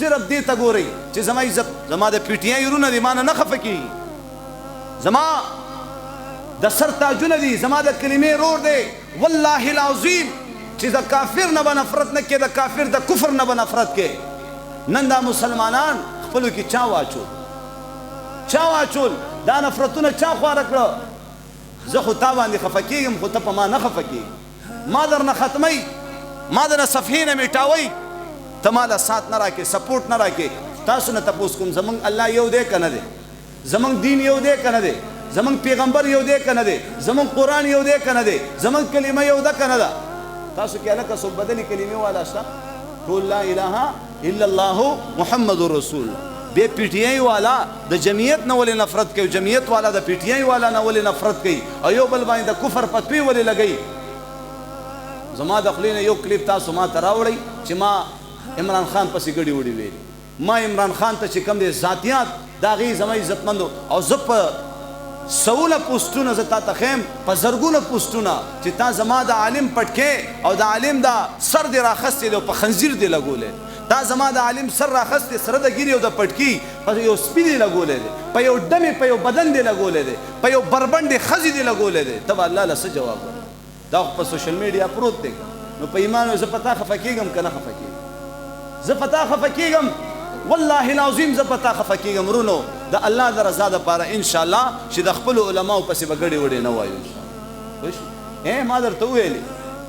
صرف دې ته ګورئ چې زما عزت زما د پی ټي آی ورونه دي ما نه خفه کېږي، زما د سر تاجونه دي، زما د کلمې رور دی. والله العظیم چې د کافر نه به نفرت نه کې، د کافر د کفر نه به نفرت کې. نن دا مسلمانان خپلو کې چا واچول دا نفرتونه چا خواره کړه؟ زه خو تا باندې خفه کېږم خو ته په ما نه خفه کېږي. ما درنه ختمئ، ما درنه صفحې نه میټاوئ، ته ما له سات نه راکې، سپورټ نه راکې. تاسو نه تپوس کوم زمونږ الله یو دی که نه دی؟ زمونږ دین یو دی که نه دی؟ زمونږ پیغمبر یو دی که نه دی؟ زمونږ قرآن یو دی که نه دی؟ زمونږ کلمه یو ده که نه ده؟ تاسو کې هلکه څوک بدلې کلمې والا شته؟ ټول لا اله الا الله محمد رسول الله. بے پی ٹی آئی والا د جمعیت نه ولې نفرت کوي، جمعیت والا د پی ټی آئی والا نه ولې نفرت کوي، او یو بل باندې د کفر فتوی ولې لګوي؟ زما د خولې نه یو کلیپ تاسو ما ته راوړئ چې ما عمران خان پسې ګډې وډې ویلې. ما عمران خان ته چې کوم دی ذاتیات د هغې زما عزتمندو، او زه په سوله پوسټونه زه تا ته ښیم، په زرګونه پوسټونه چې تا زما د عالم پټکې او د عالم دا سر دې راخستی دی او په خنزیر دې لګولی، تا زما د عالم سر راخستی سره د ګیرې او د پټکي په یو سپي دې لګولی دی، په یو ډمې په یو بدن دې لګولی دی، په یو بربنډې ښځې دې لګولی دی. ته به الله له څه جواب ورکړې؟ دا خو په سوشل میډیا پروت دی. نو په ایمان زه په تا خفه کېږم که نه خفه کېږم؟ زه په تا خفه کېږم، والله العظیم زه په تا خفه کېږم. ورونو د الله د رضا دپاره انشاءالله چې د خپلو علماو پسې به ګډې وډې نه وایو انشاءالله.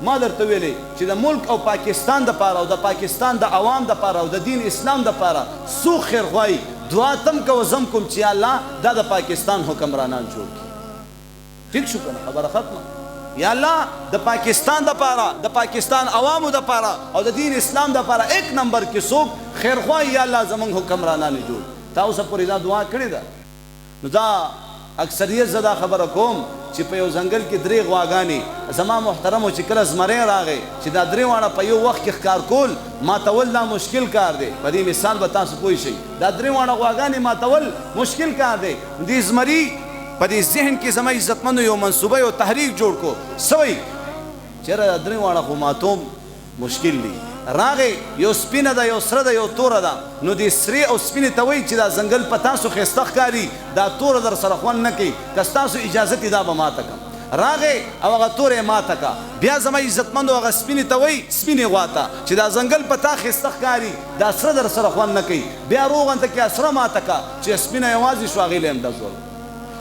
ما درته ویلې چې د ملک او پاکستان دپاره او د پاکستان د عوام دپاره او د دین اسلام دپاره څوک خیر غواړي، دعا تم کوه زم کوم چې الله دا د پاکستان حکمرانان جوړ کړي. ټیک شو که نه؟ خبره ختمه. یا الله د پاکستان دپاره، د پاکستان عوامو دپاره او د دین اسلام دپاره ایک نمبر کې څوک خیر غواړي، یا الله زمونږ حکمرانان جوړ. تا اوسه پورې دا دعا کړې ده؟ نو دا اکثریت زه دا خبره کوم چې په یو ځنګل کې درې غواګانې، زما محترمو چې کله زمری راغی چې دا درې واړه په یو وخت کې ښکار کول ماتول دا مشکل کار دی. په دې مثال به تاسو پوه شئ. دا درې واړه غواګانې ماتول مشکل کار دی. دې زمري په دې ذهن کې زما عزتمندو یو منصوبه یو تحریک جوړ کو، څه وایي چېرې دا درې واړه خو ماتوم مشکل دی. راغی یو سپینه ده، یو سره ده، یو توره ده. نو دې سرې او سپینې ته وایي چې دا ځنګل په تاسو ښایسته ښکاري، دا توره در سره خوند نه کوي، که ستاسو اجازت یې دا به ماته کړم. راغی او هغه توره یې ماته کړه. بیا زما عزتمندو هغه سپینې ته وایي، سپینې غوا ته، چې دا ځنګل په تا ښایسته ښکاري، دا سره در سره خوند نه کوي. بیا روغنته کې سره ماته کړه چې سپینه یوازې شو، هغې له همدا زول.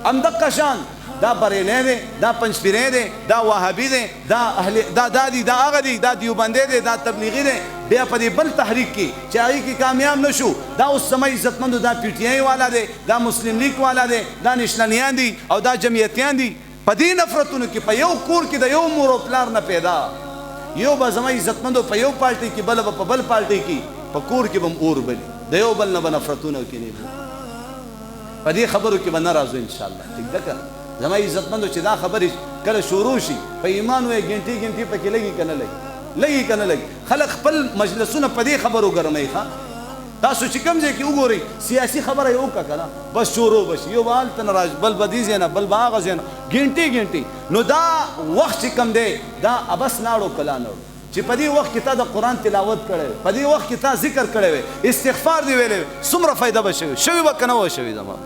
همدقه شان دا بریلی دی، دا پنجپیری دی، دا وهابي دی، دا دی، دا هغه دی، دا دیوبندی دی، دا تبلیغي دی. بیا په دې بل تحریک کې چې هغې کې کامیاب نه شو، دا اوس زما عزتمندو دا پی ټي آی والا دی، دا مسلم لیگ والا دی، دا نشنلیان دي او دا جمعیتیان دي. په دې نفرتونو کې په یو کور کې د یو مور او پلار نه پیدا، یو به زما عزتمندو په یو پارټۍ کې، بله به په بل پارټۍ کې، په کور کې به هم اور بلي، د یو بل نه به نفرتونه کېنې. په دې خبرو کې به نه راځو انشاءالله. ټیک ده که نه؟ زما عزتمندو چې دا خبرې کله شروع شي په ایمان وایي ګنټې پکې لګي که نه لګي که نه لګي. خلک خپل مجلسونه په دې خبرو ګرموي. ښه تاسو چې کوم ځای کې وګورئ سیاسي خبره یې وکړه که نه، بس شروع به شي، یو به هلته نه راشي، بل به دې ځای نه، بل به هغه ځای نه، ګنټې. نو دا وخت چې کوم دی دا ابس لاړو کلا نړو چې په دې وخت کې تا د قرآن تلاوت کړی وی، په دې وخت کې تا ذکر کړی وی، استغفار دې ویلی وی، څومره فایده به شوي به که نه وه شوي زما